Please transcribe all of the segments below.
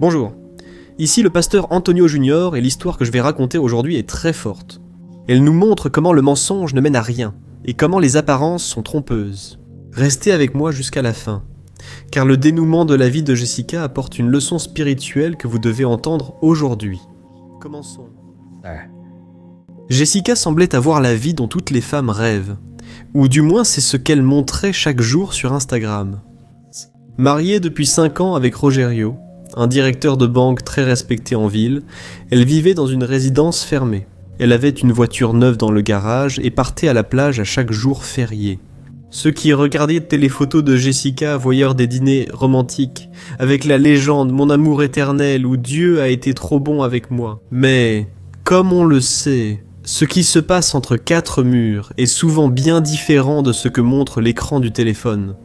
Bonjour, ici le pasteur Antonio Junior et l'histoire que je vais raconter aujourd'hui est très forte. Elle nous montre comment le mensonge ne mène à rien et comment les apparences sont trompeuses. Restez avec moi jusqu'à la fin, car le dénouement de la vie de Jessica apporte une leçon spirituelle que vous devez entendre aujourd'hui. Commençons. Jessica semblait avoir la vie dont toutes les femmes rêvent, ou du moins c'est ce qu'elle montrait chaque jour sur Instagram. Mariée depuis 5 ans avec Rogerio, un directeur de banque très respecté en ville, elle vivait dans une résidence fermée. Elle avait une voiture neuve dans le garage et partait à la plage à chaque jour férié. Ceux qui regardaient les photos de Jessica voyaient des dîners romantiques, avec la légende « Mon amour éternel » ou « Dieu a été trop bon avec moi ». Mais, comme on le sait, ce qui se passe entre 4 murs est souvent bien différent de ce que montre l'écran du téléphone.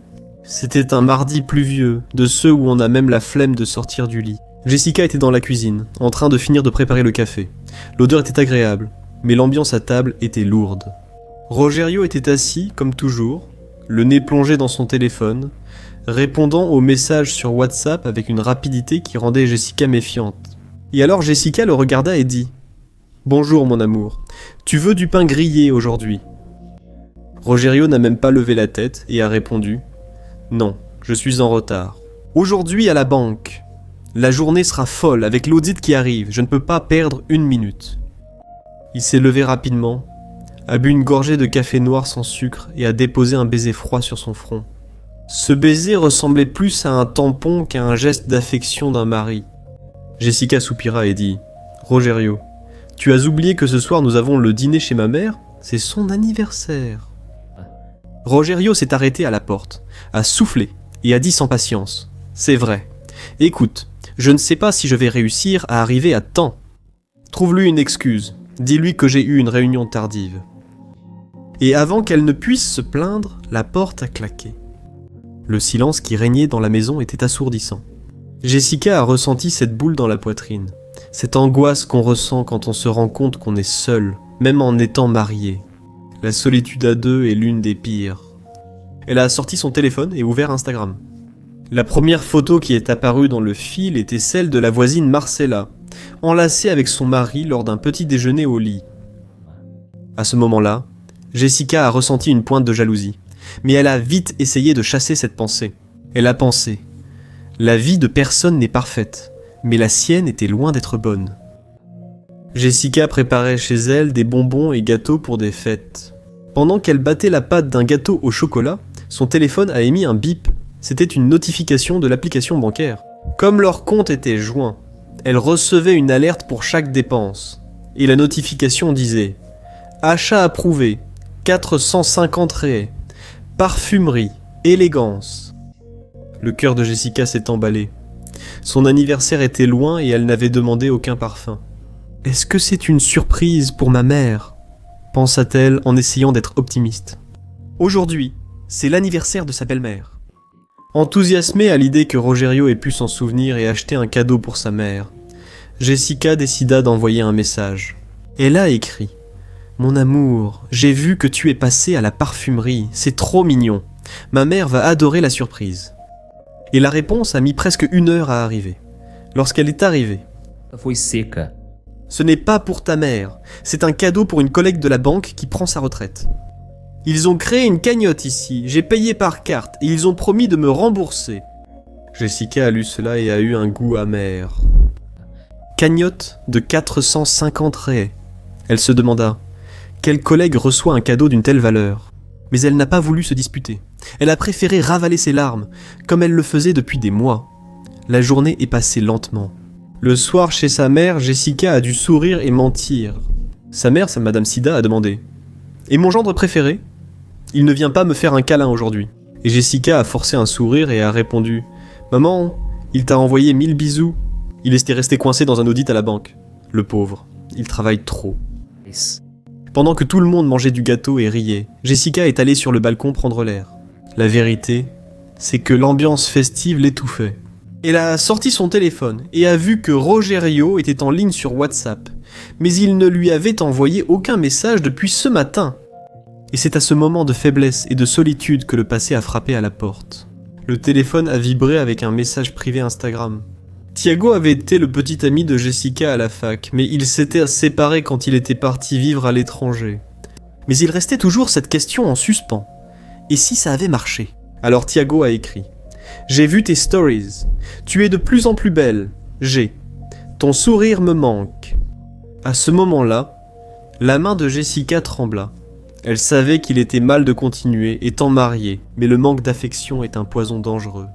C'était un mardi pluvieux, de ceux où on a même la flemme de sortir du lit. Jessica était dans la cuisine, en train de finir de préparer le café. L'odeur était agréable, mais l'ambiance à table était lourde. Rogerio était assis, comme toujours, le nez plongé dans son téléphone, répondant aux messages sur WhatsApp avec une rapidité qui rendait Jessica méfiante. Et alors Jessica le regarda et dit « Bonjour mon amour, tu veux du pain grillé aujourd'hui ?» Rogerio n'a même pas levé la tête et a répondu « Non, je suis en retard. Aujourd'hui à la banque. La journée sera folle avec l'audit qui arrive, je ne peux pas perdre 1 minute. » Il s'est levé rapidement, a bu une gorgée de café noir sans sucre et a déposé un baiser froid sur son front. Ce baiser ressemblait plus à un tampon qu'à un geste d'affection d'un mari. Jessica soupira et dit « Rogerio, tu as oublié que ce soir nous avons le dîner chez ma mère ? C'est son anniversaire. » Rogerio s'est arrêté à la porte, a soufflé et a dit sans patience « C'est vrai. Écoute, je ne sais pas si je vais réussir à arriver à temps. Trouve-lui une excuse. Dis-lui que j'ai eu une réunion tardive. » Et avant qu'elle ne puisse se plaindre, la porte a claqué. Le silence qui régnait dans la maison était assourdissant. Jessica a ressenti cette boule dans la poitrine, cette angoisse qu'on ressent quand on se rend compte qu'on est seul, même en étant marié. La solitude à deux est l'une des pires. Elle a sorti son téléphone et ouvert Instagram. La première photo qui est apparue dans le fil était celle de la voisine Marcella, enlacée avec son mari lors d'un petit déjeuner au lit. À ce moment-là, Jessica a ressenti une pointe de jalousie, mais elle a vite essayé de chasser cette pensée. Elle a pensé « La vie de personne n'est parfaite, mais la sienne était loin d'être bonne. » Jessica préparait chez elle des bonbons et gâteaux pour des fêtes. Pendant qu'elle battait la pâte d'un gâteau au chocolat, son téléphone a émis un bip. C'était une notification de l'application bancaire. Comme leur compte était joint, elle recevait une alerte pour chaque dépense. Et la notification disait « Achat approuvé, 450 réais, parfumerie, élégance. » Le cœur de Jessica s'est emballé. Son anniversaire était loin et elle n'avait demandé aucun parfum. « Est-ce que c'est une surprise pour ma mère ?» pensa-t-elle en essayant d'être optimiste. Aujourd'hui, c'est l'anniversaire de sa belle-mère. Enthousiasmée à l'idée que Rogerio ait pu s'en souvenir et acheter un cadeau pour sa mère, Jessica décida d'envoyer un message. Elle a écrit « Mon amour, j'ai vu que tu es passé à la parfumerie, c'est trop mignon. Ma mère va adorer la surprise. » Et la réponse a mis presque 1 heure à arriver. Lorsqu'elle est arrivée, Foi seca. ce n'est pas pour ta mère, c'est un cadeau pour une collègue de la banque qui prend sa retraite. Ils ont créé une cagnotte ici, j'ai payé par carte et ils ont promis de me rembourser. Jessica a lu cela et a eu un goût amer. Cagnotte de 450 réais. Elle se demanda, quel collègue reçoit un cadeau d'une telle valeur ? Mais elle n'a pas voulu se disputer. Elle a préféré ravaler ses larmes, comme elle le faisait depuis des mois. La journée est passée lentement. Le soir, chez sa mère, Jessica a dû sourire et mentir. Sa mère, Madame Sida, a demandé « Et mon gendre préféré ? Il ne vient pas me faire un câlin aujourd'hui. » Et Jessica a forcé un sourire et a répondu « Maman, il t'a envoyé 1000 bisous. Il était resté coincé dans un audit à la banque. Le pauvre, il travaille trop. » Pendant que tout le monde mangeait du gâteau et riait, Jessica est allée sur le balcon prendre l'air. La vérité, c'est que l'ambiance festive l'étouffait. Elle a sorti son téléphone et a vu que Rogerio était en ligne sur WhatsApp, mais il ne lui avait envoyé aucun message depuis ce matin. Et c'est à ce moment de faiblesse et de solitude que le passé a frappé à la porte. Le téléphone a vibré avec un message privé Instagram. « Tiago avait été le petit ami de Jessica à la fac, mais ils s'étaient séparés quand il était parti vivre à l'étranger. Mais il restait toujours cette question en suspens. Et si ça avait marché? Alors Tiago a écrit « J'ai vu tes stories. Tu es de plus en plus belle. Ton sourire me manque. » À ce moment-là, la main de Jessica trembla. Elle savait qu'il était mal de continuer, étant mariée, mais le manque d'affection est un poison dangereux.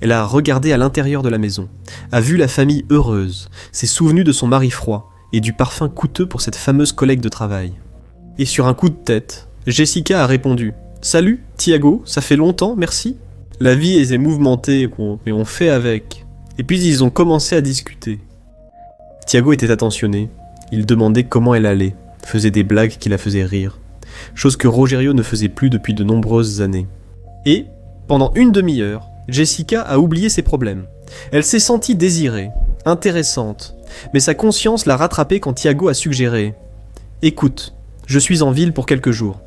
Elle a regardé à l'intérieur de la maison, a vu la famille heureuse, s'est souvenue de son mari froid et du parfum coûteux pour cette fameuse collègue de travail. Et sur un coup de tête, Jessica a répondu « Salut, Tiago, ça fait longtemps, merci. » La vie est mouvementée, mais on fait avec. Et puis ils ont commencé à discuter. Tiago était attentionné, il demandait comment elle allait, faisait des blagues qui la faisaient rire, chose que Rogerio ne faisait plus depuis de nombreuses années. Et, pendant une demi-heure, Jessica a oublié ses problèmes. Elle s'est sentie désirée, intéressante, mais sa conscience l'a rattrapée quand Tiago a suggéré « Écoute, je suis en ville pour quelques jours.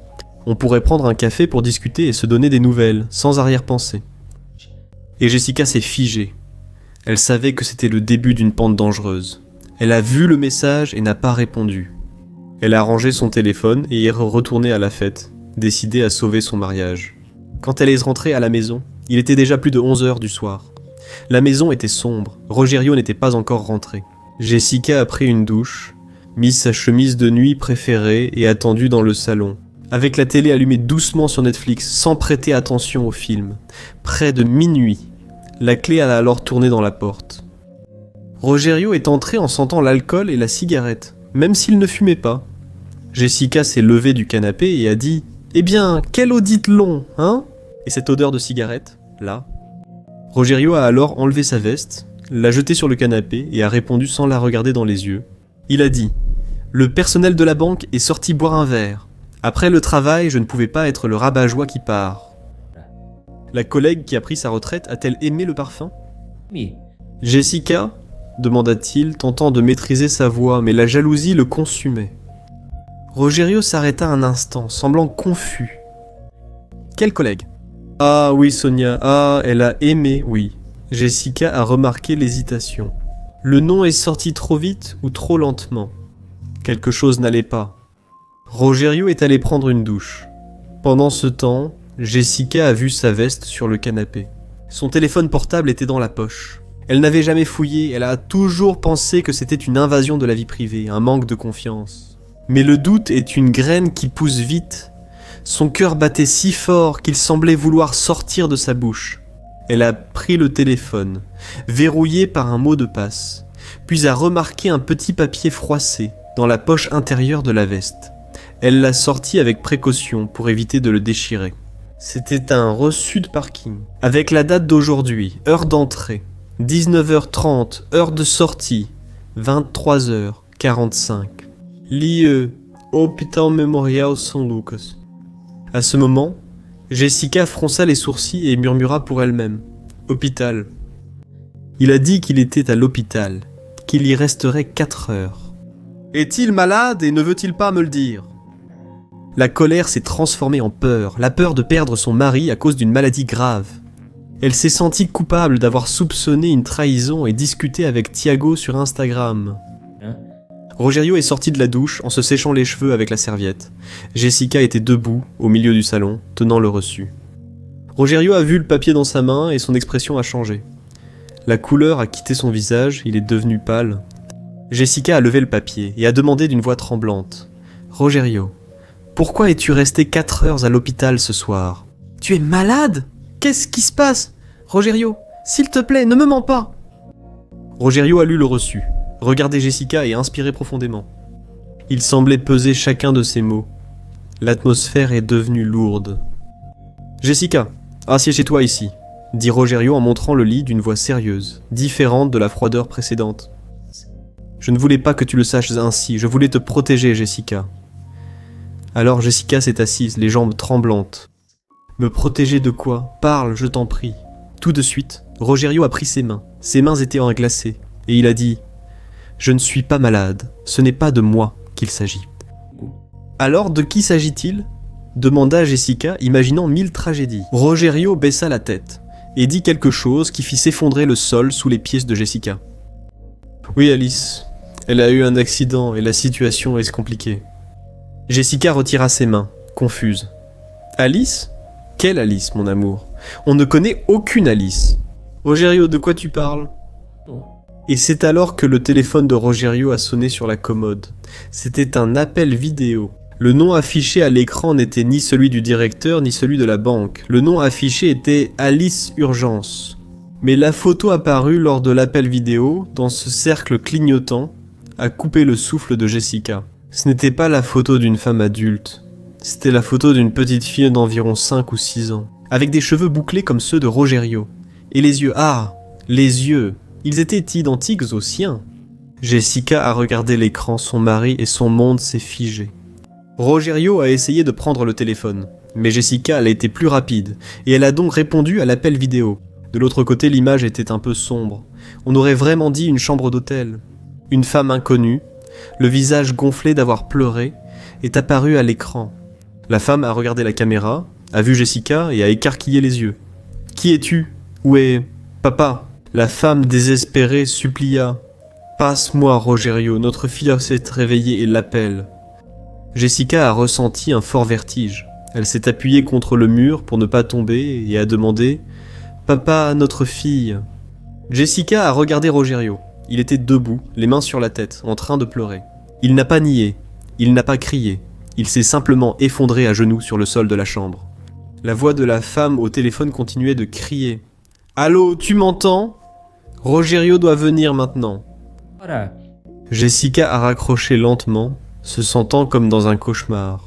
On pourrait prendre un café pour discuter et se donner des nouvelles, sans arrière-pensée. » Et Jessica s'est figée. Elle savait que c'était le début d'une pente dangereuse. Elle a vu le message et n'a pas répondu. Elle a rangé son téléphone et est retournée à la fête, décidée à sauver son mariage. Quand elle est rentrée à la maison, il était déjà plus de 11h du soir. La maison était sombre, Rogerio n'était pas encore rentré. Jessica a pris une douche, mis sa chemise de nuit préférée et attendu dans le salon, avec la télé allumée doucement sur Netflix, sans prêter attention au film. Près de minuit, la clé a alors tourné dans la porte. Rogerio est entré en sentant l'alcool et la cigarette, même s'il ne fumait pas. Jessica s'est levée du canapé et a dit « Eh bien, quel audit long, hein ?» Et cette odeur de cigarette, là. Rogerio a alors enlevé sa veste, l'a jetée sur le canapé et a répondu sans la regarder dans les yeux. Il a dit « Le personnel de la banque est sorti boire un verre. Après le travail, je ne pouvais pas être le rabat-joie qui part. » La collègue qui a pris sa retraite a-t-elle aimé le parfum? Oui. Jessica, demanda-t-il, tentant de maîtriser sa voix, mais la jalousie le consumait. Rogerio s'arrêta un instant, semblant confus. Quelle collègue? Ah oui, Sonia, ah, elle a aimé, oui. Jessica a remarqué l'hésitation. Le nom est sorti trop vite ou trop lentement? Quelque chose n'allait pas. Rogerio est allé prendre une douche. Pendant ce temps, Jessica a vu sa veste sur le canapé. Son téléphone portable était dans la poche. Elle n'avait jamais fouillé, elle a toujours pensé que c'était une invasion de la vie privée, un manque de confiance. Mais le doute est une graine qui pousse vite. Son cœur battait si fort qu'il semblait vouloir sortir de sa bouche. Elle a pris le téléphone, verrouillé par un mot de passe, puis a remarqué un petit papier froissé dans la poche intérieure de la veste. Elle l'a sorti avec précaution pour éviter de le déchirer. C'était un reçu de parking, avec la date d'aujourd'hui, heure d'entrée, 19h30, heure de sortie, 23h45. Lieu, Hôpital Memorial San Lucas. À ce moment, Jessica fronça les sourcils et murmura pour elle-même « Hôpital ». Il a dit qu'il était à l'hôpital, qu'il y resterait 4 heures. Est-il malade et ne veut-il pas me le dire? La colère s'est transformée en peur, la peur de perdre son mari à cause d'une maladie grave. Elle s'est sentie coupable d'avoir soupçonné une trahison et discuté avec Tiago sur Instagram. Rogerio est sorti de la douche en se séchant les cheveux avec la serviette. Jessica était debout, au milieu du salon, tenant le reçu. Rogerio a vu le papier dans sa main et son expression a changé. La couleur a quitté son visage, il est devenu pâle. Jessica a levé le papier et a demandé d'une voix tremblante. « Rogerio, pourquoi es-tu resté 4 heures à l'hôpital ce soir? Tu es malade? Qu'est-ce qui se passe? Rogerio, s'il te plaît, ne me mens pas !» Rogerio a lu le reçu, regardé Jessica et inspiré profondément. Il semblait peser chacun de ses mots. L'atmosphère est devenue lourde. « Jessica, assieds-toi ici », dit Rogerio en montrant le lit d'une voix sérieuse, différente de la froideur précédente. « Je ne voulais pas que tu le saches ainsi, je voulais te protéger, Jessica. » Alors Jessica s'est assise, les jambes tremblantes. « Me protéger de quoi? Parle, je t'en prie. » Tout de suite, Rogerio a pris ses mains étaient glacées, et il a dit « Je ne suis pas malade, ce n'est pas de moi qu'il s'agit. » Alors de qui s'agit-il? Demanda Jessica, imaginant 1000 tragédies. Rogerio baissa la tête, et dit quelque chose qui fit s'effondrer le sol sous les pieds de Jessica. Oui, Alice. Elle a eu un accident et la situation est compliquée. Jessica retira ses mains, confuse. Alice ? Quelle Alice, mon amour ? On ne connaît aucune Alice. Rogerio, de quoi tu parles ? Et c'est alors que le téléphone de Rogerio a sonné sur la commode. C'était un appel vidéo. Le nom affiché à l'écran n'était ni celui du directeur ni celui de la banque. Le nom affiché était Alice Urgence. Mais la photo apparue lors de l'appel vidéo, dans ce cercle clignotant, a coupé le souffle de Jessica. Ce n'était pas la photo d'une femme adulte. C'était la photo d'une petite fille d'environ 5 ou 6 ans, avec des cheveux bouclés comme ceux de Rogerio. Et les yeux, les yeux, ils étaient identiques aux siens. Jessica a regardé l'écran, son mari et son monde s'est figé. Rogerio a essayé de prendre le téléphone, mais Jessica a été plus rapide, et elle a donc répondu à l'appel vidéo. De l'autre côté, l'image était un peu sombre. On aurait vraiment dit une chambre d'hôtel. Une femme inconnue, le visage gonflé d'avoir pleuré, est apparue à l'écran. La femme a regardé la caméra, a vu Jessica et a écarquillé les yeux. « Qui es-tu ? Où est papa ?» La femme désespérée supplia. « Passe-moi, Rogerio, notre fille s'est réveillée et l'appelle. » Jessica a ressenti un fort vertige. Elle s'est appuyée contre le mur pour ne pas tomber et a demandé « Papa, notre fille !» Jessica a regardé Rogerio. Il était debout, les mains sur la tête, en train de pleurer. Il n'a pas nié, il n'a pas crié. Il s'est simplement effondré à genoux sur le sol de la chambre. La voix de la femme au téléphone continuait de crier. « Allô, tu m'entends ? Rogerio doit venir maintenant. » Jessica a raccroché lentement, se sentant comme dans un cauchemar.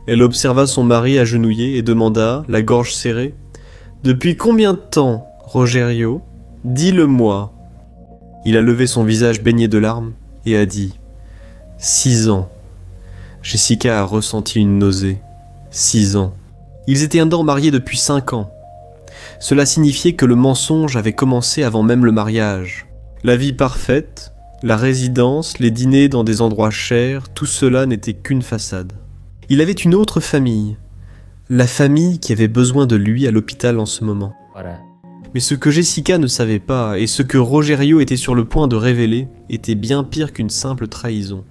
Elle observa son mari agenouillé et demanda, la gorge serrée, « Depuis combien de temps, Rogerio ? Dis-le-moi. » Il a levé son visage baigné de larmes et a dit « 6 ans. » Jessica a ressenti une nausée. 6 ans. Ils étaient un an mariés depuis 5 ans. Cela signifiait que le mensonge avait commencé avant même le mariage. La vie parfaite, la résidence, les dîners dans des endroits chers, tout cela n'était qu'une façade. Il avait une autre famille. La famille qui avait besoin de lui à l'hôpital en ce moment. Mais ce que Jessica ne savait pas, et ce que Rogerio était sur le point de révéler, était bien pire qu'une simple trahison.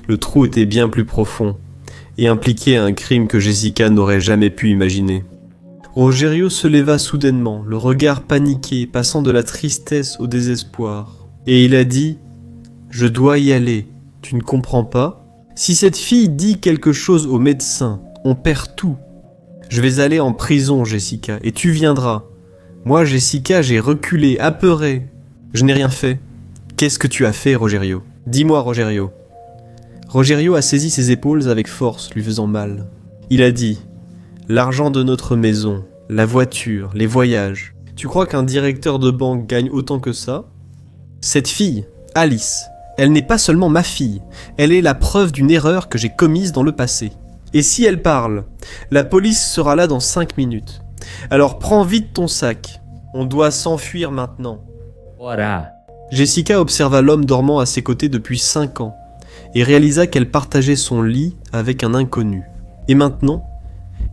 Le trou était bien plus profond, et impliquait un crime que Jessica n'aurait jamais pu imaginer. Rogerio se leva soudainement, le regard paniqué, passant de la tristesse au désespoir. Et il a dit « Je dois y aller, tu ne comprends pas ? Si cette fille dit quelque chose au médecin, on perd tout. Je vais aller en prison, Jessica, et tu viendras. Moi, Jessica, j'ai reculé, apeuré. Je n'ai rien fait. Qu'est-ce que tu as fait, Rogerio ? Dis-moi, Rogerio. » Rogerio a saisi ses épaules avec force, lui faisant mal. Il a dit « L'argent de notre maison, la voiture, les voyages. Tu crois qu'un directeur de banque gagne autant que ça ? Cette fille, Alice, elle n'est pas seulement ma fille, elle est la preuve d'une erreur que j'ai commise dans le passé. Et si elle parle, la police sera là dans 5 minutes. Alors prends vite ton sac, on doit s'enfuir maintenant. » Jessica observa l'homme dormant à ses côtés depuis 5 ans et réalisa qu'elle partageait son lit avec un inconnu. Et maintenant,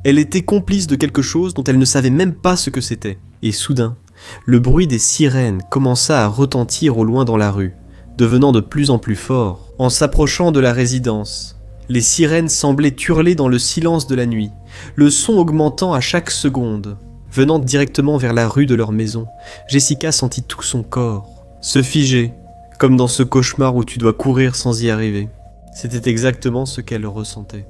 elle était complice de quelque chose dont elle ne savait même pas ce que c'était. Et soudain, le bruit des sirènes commença à retentir au loin dans la rue, devenant de plus en plus fort. En s'approchant de la résidence, les sirènes semblaient hurler dans le silence de la nuit, le son augmentant à chaque seconde. Venant directement vers la rue de leur maison, Jessica sentit tout son corps se figer, comme dans ce cauchemar où tu dois courir sans y arriver. C'était exactement ce qu'elle ressentait.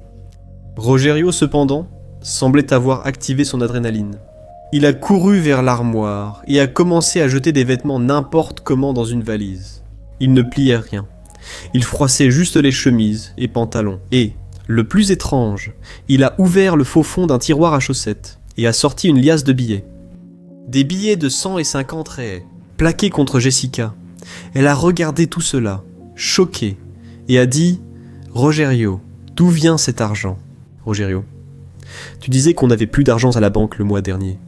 Rogerio, cependant, semblait avoir activé son adrénaline. Il a couru vers l'armoire et a commencé à jeter des vêtements n'importe comment dans une valise. Il ne pliait rien. Il froissait juste les chemises et pantalons. Et, le plus étrange, il a ouvert le faux fond d'un tiroir à chaussettes et a sorti une liasse de billets. Des billets de 100 et 50 réais, plaqués contre Jessica. Elle a regardé tout cela, choquée, et a dit « Rogerio, d'où vient cet argent ?» Rogerio, tu disais qu'on n'avait plus d'argent à la banque le mois dernier.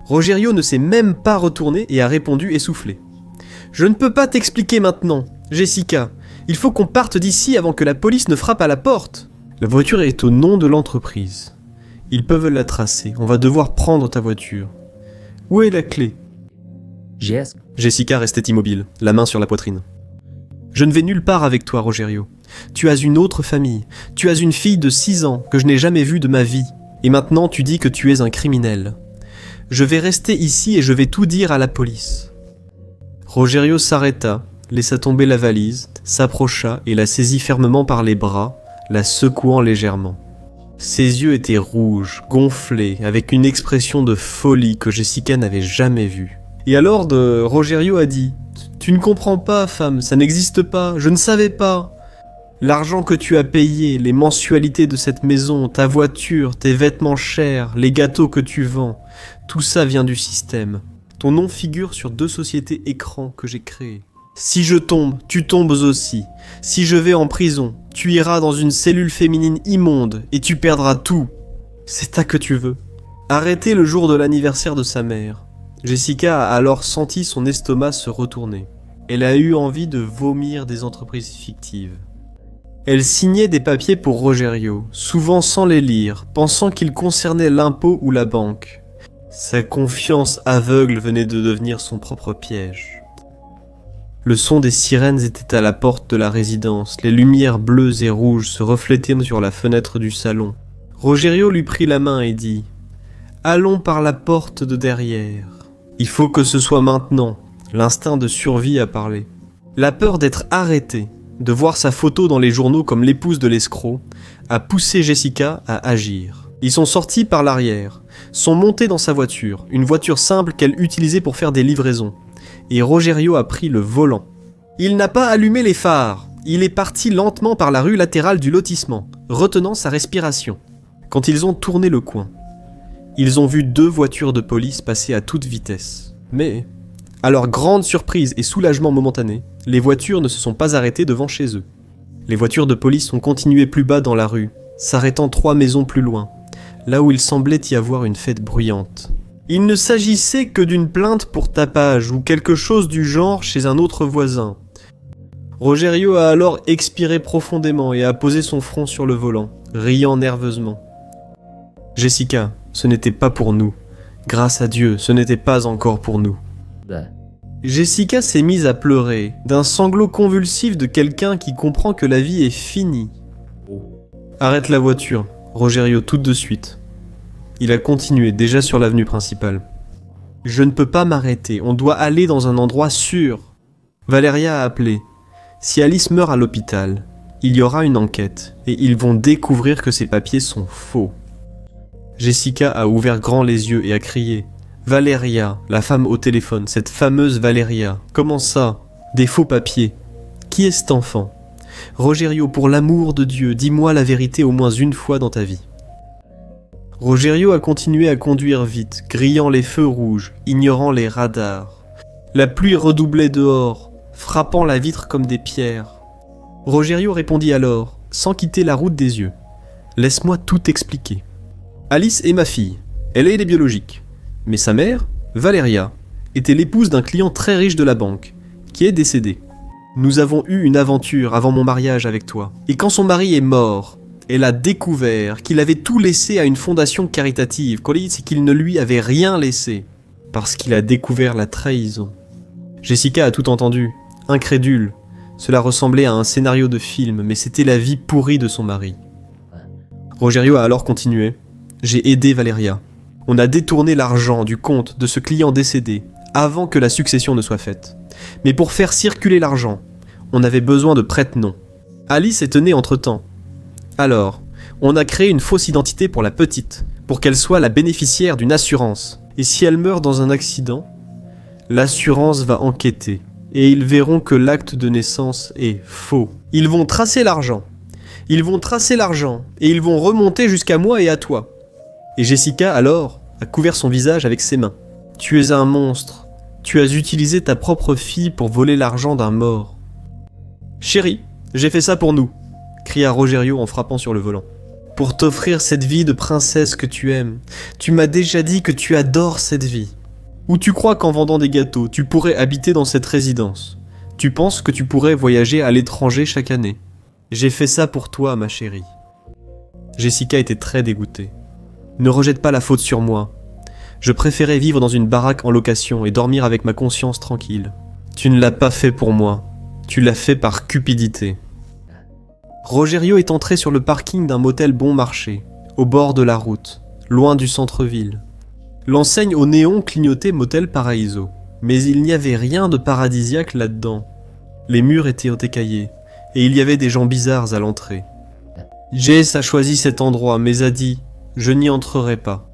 Rogerio ne s'est même pas retourné et a répondu essoufflé. « Je ne peux pas t'expliquer maintenant, Jessica. Il faut qu'on parte d'ici avant que la police ne frappe à la porte. » La voiture est au nom de l'entreprise. Ils peuvent la tracer. On va devoir prendre ta voiture. Où est la clé ? Jessica restait immobile, la main sur la poitrine. Je ne vais nulle part avec toi, Rogerio. Tu as une autre famille. Tu as une fille de 6 ans que je n'ai jamais vue de ma vie. Et maintenant tu dis que tu es un criminel. Je vais rester ici et je vais tout dire à la police. » Rogerio s'arrêta, laissa tomber la valise, s'approcha et la saisit fermement par les bras, la secouant légèrement. Ses yeux étaient rouges, gonflés, avec une expression de folie que Jessica n'avait jamais vue. Et alors Rogerio a dit « Tu ne comprends pas, femme, ça n'existe pas, je ne savais pas. L'argent que tu as payé, les mensualités de cette maison, ta voiture, tes vêtements chers, les gâteaux que tu vends, tout ça vient du système. Ton nom figure sur 2 sociétés écrans que j'ai créées. Si je tombe, tu tombes aussi. Si je vais en prison, tu iras dans une cellule féminine immonde et tu perdras tout. C'est ça que tu veux. » Arrêté le jour de l'anniversaire de sa mère, Jessica a alors senti son estomac se retourner. Elle a eu envie de vomir des entreprises fictives. Elle signait des papiers pour Rogerio, souvent sans les lire, pensant qu'ils concernaient l'impôt ou la banque. Sa confiance aveugle venait de devenir son propre piège. Le son des sirènes était à la porte de la résidence, les lumières bleues et rouges se reflétaient sur la fenêtre du salon. Rogerio lui prit la main et dit « Allons par la porte de derrière. Il faut que ce soit maintenant. » L'instinct de survie a parlé. La peur d'être arrêtée, de voir sa photo dans les journaux comme l'épouse de l'escroc, a poussé Jessica à agir. Ils sont sortis par l'arrière, sont montés dans sa voiture, une voiture simple qu'elle utilisait pour faire des livraisons. Et Rogerio a pris le volant. Il n'a pas allumé les phares. Il est parti lentement par la rue latérale du lotissement, retenant sa respiration. Quand ils ont tourné le coin, ils ont vu 2 voitures de police passer à toute vitesse. Mais, à leur grande surprise et soulagement momentané, les voitures ne se sont pas arrêtées devant chez eux. Les voitures de police ont continué plus bas dans la rue, s'arrêtant 3 maisons plus loin, là où il semblait y avoir une fête bruyante. Il ne s'agissait que d'une plainte pour tapage ou quelque chose du genre chez un autre voisin. Rogerio a alors expiré profondément et a posé son front sur le volant, riant nerveusement. « Jessica, ce n'était pas pour nous. Grâce à Dieu, ce n'était pas encore pour nous. » Jessica s'est mise à pleurer, d'un sanglot convulsif de quelqu'un qui comprend que la vie est finie. « Arrête la voiture, Rogerio, tout de suite. » Il a continué, déjà sur l'avenue principale. « Je ne peux pas m'arrêter, on doit aller dans un endroit sûr. » Valeria a appelé. Si Alice meurt à l'hôpital, il y aura une enquête, et ils vont découvrir que ces papiers sont faux. Jessica a ouvert grand les yeux et a crié. « Valeria, la femme au téléphone, cette fameuse Valeria. Comment ça? Des faux papiers. Qui est cet enfant? Rogerio, pour l'amour de Dieu, dis-moi la vérité au moins une fois dans ta vie. » Rogerio a continué à conduire vite, grillant les feux rouges, ignorant les radars. La pluie redoublait dehors, frappant la vitre comme des pierres. Rogerio répondit alors, sans quitter la route des yeux. « Laisse-moi tout expliquer. Alice est ma fille, elle est biologique. Mais sa mère, Valeria, était l'épouse d'un client très riche de la banque, qui est décédé. Nous avons eu une aventure avant mon mariage avec toi, et quand son mari est mort, elle a découvert qu'il avait tout laissé à une fondation caritative, c'est qu'il ne lui avait rien laissé, parce qu'il a découvert la trahison. Jessica a tout entendu, incrédule. Cela ressemblait à un scénario de film, mais c'était la vie pourrie de son mari. Rogerio a alors continué. J'ai aidé Valeria. On a détourné l'argent du compte de ce client décédé, avant que la succession ne soit faite. Mais pour faire circuler l'argent, on avait besoin de prête-noms. Alice était née entre-temps. Alors, on a créé une fausse identité pour la petite, pour qu'elle soit la bénéficiaire d'une assurance. Et si elle meurt dans un accident, l'assurance va enquêter, et ils verront que l'acte de naissance est faux. Ils vont tracer l'argent. Ils vont tracer l'argent, et ils vont remonter jusqu'à moi et à toi. Et Jessica, alors, a couvert son visage avec ses mains. Tu es un monstre. Tu as utilisé ta propre fille pour voler l'argent d'un mort. Chérie, j'ai fait ça pour nous, cria Rogerio en frappant sur le volant. Pour t'offrir cette vie de princesse que tu aimes. Tu m'as déjà dit que tu adores cette vie. Ou tu crois qu'en vendant des gâteaux, tu pourrais habiter dans cette résidence. Tu penses que tu pourrais voyager à l'étranger chaque année. J'ai fait ça pour toi, ma chérie. Jessica était très dégoûtée. Ne rejette pas la faute sur moi. Je préférais vivre dans une baraque en location et dormir avec ma conscience tranquille. Tu ne l'as pas fait pour moi. Tu l'as fait par cupidité. Rogerio est entré sur le parking d'un motel bon marché, au bord de la route, loin du centre-ville. L'enseigne au néon clignotait Motel Paraíso, mais il n'y avait rien de paradisiaque là-dedans. Les murs étaient écaillés, et il y avait des gens bizarres à l'entrée. Jess a choisi cet endroit, mais a dit « Je n'y entrerai pas ».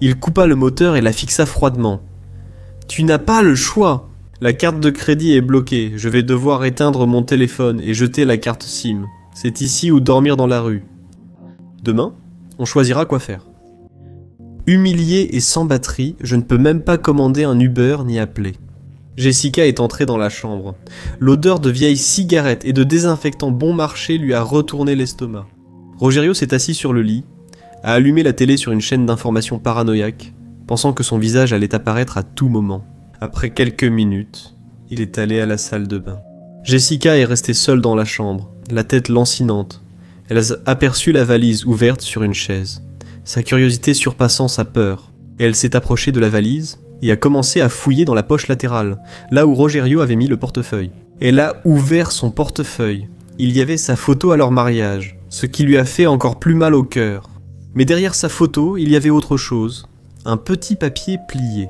Il coupa le moteur et la fixa froidement. « Tu n'as pas le choix. La carte de crédit est bloquée. Je vais devoir éteindre mon téléphone et jeter la carte SIM. C'est ici ou dormir dans la rue. Demain, on choisira quoi faire. » Humilié et sans batterie, je ne peux même pas commander un Uber ni appeler. Jessica est entrée dans la chambre. L'odeur de vieilles cigarettes et de désinfectant bon marché lui a retourné l'estomac. Rogerio s'est assis sur le lit, a allumé la télé sur une chaîne d'information paranoïaque, pensant que son visage allait apparaître à tout moment. Après quelques minutes, il est allé à la salle de bain. Jessica est restée seule dans la chambre, la tête lancinante. Elle a aperçu la valise ouverte sur une chaise, sa curiosité surpassant sa peur. Et elle s'est approchée de la valise et a commencé à fouiller dans la poche latérale, là où Rogerio avait mis le portefeuille. Elle a ouvert son portefeuille. Il y avait sa photo à leur mariage, ce qui lui a fait encore plus mal au cœur. Mais derrière sa photo, il y avait autre chose, un petit papier plié.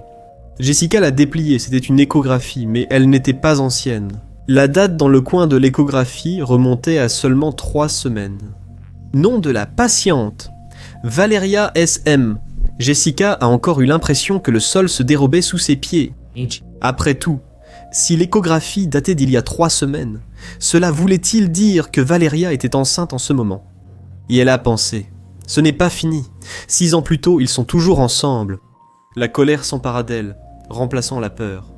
Jessica l'a déplié, c'était une échographie, mais elle n'était pas ancienne. La date dans le coin de l'échographie remontait à seulement 3 semaines. Nom de la patiente, Valeria SM. Jessica a encore eu l'impression que le sol se dérobait sous ses pieds. Après tout, si l'échographie datait d'il y a 3 semaines, cela voulait-il dire que Valeria était enceinte en ce moment? Et elle a pensé, ce n'est pas fini. 6 ans plus tôt, ils sont toujours ensemble. La colère s'empara d'elle, remplaçant la peur.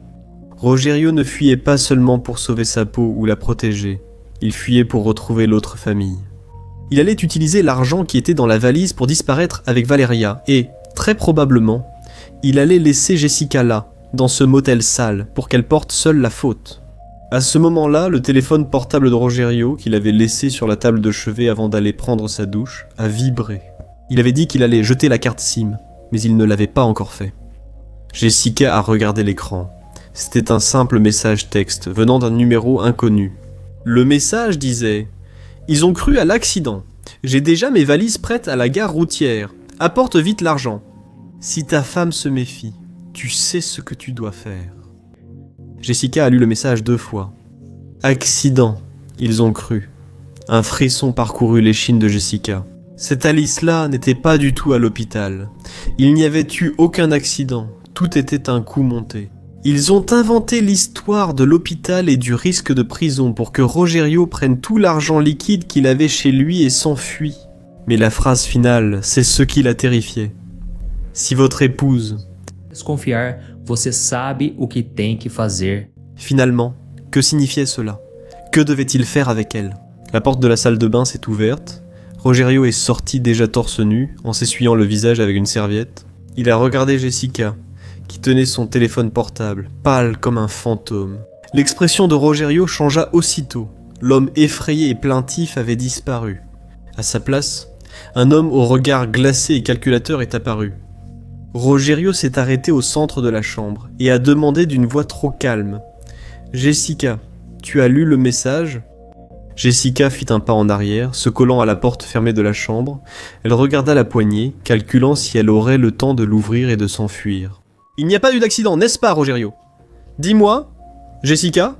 Rogerio ne fuyait pas seulement pour sauver sa peau ou la protéger, il fuyait pour retrouver l'autre famille. Il allait utiliser l'argent qui était dans la valise pour disparaître avec Valeria et, très probablement, il allait laisser Jessica là, dans ce motel sale, pour qu'elle porte seule la faute. À ce moment-là, le téléphone portable de Rogerio, qu'il avait laissé sur la table de chevet avant d'aller prendre sa douche, a vibré. Il avait dit qu'il allait jeter la carte SIM, mais il ne l'avait pas encore fait. Jessica a regardé l'écran. C'était un simple message texte venant d'un numéro inconnu. Le message disait « Ils ont cru à l'accident. J'ai déjà mes valises prêtes à la gare routière. Apporte vite l'argent. Si ta femme se méfie, tu sais ce que tu dois faire. » Jessica a lu le message 2 fois. Accident, ils ont cru. Un frisson parcourut l'échine de Jessica. Cette Alice-là n'était pas du tout à l'hôpital. Il n'y avait eu aucun accident. Tout était un coup monté. Ils ont inventé l'histoire de l'hôpital et du risque de prison pour que Rogerio prenne tout l'argent liquide qu'il avait chez lui et s'enfuit. Mais la phrase finale, c'est ce qui l'a terrifié. Si votre épouse... Desconfiar, você sabe o que tem que fazer. Finalement, que signifiait cela? Que devait-il faire avec elle? La porte de la salle de bain s'est ouverte. Rogerio est sorti déjà torse nu, en s'essuyant le visage avec une serviette. Il a regardé Jessica, qui tenait son téléphone portable, pâle comme un fantôme. L'expression de Rogerio changea aussitôt. L'homme effrayé et plaintif avait disparu. À sa place, un homme au regard glacé et calculateur est apparu. Rogerio s'est arrêté au centre de la chambre et a demandé d'une voix trop calme. « Jessica, tu as lu le message ?» Jessica fit un pas en arrière, se collant à la porte fermée de la chambre. Elle regarda la poignée, calculant si elle aurait le temps de l'ouvrir et de s'enfuir. « Il n'y a pas eu d'accident, n'est-ce pas, Rogerio ? Dis-moi, Jessica ?»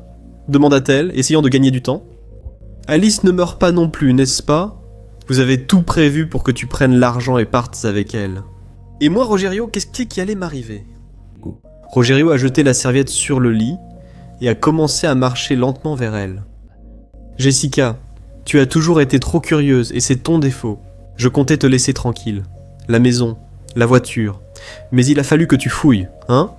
demanda-t-elle, essayant de gagner du temps. « Alice ne meurt pas non plus, n'est-ce pas ? Vous avez tout prévu pour que tu prennes l'argent et partes avec elle. Et moi, Rogerio, qu'est-ce qui allait m'arriver ?» Rogerio a jeté la serviette sur le lit et a commencé à marcher lentement vers elle. « Jessica, tu as toujours été trop curieuse et c'est ton défaut. Je comptais te laisser tranquille. La maison, la voiture. Mais il a fallu que tu fouilles, hein ?»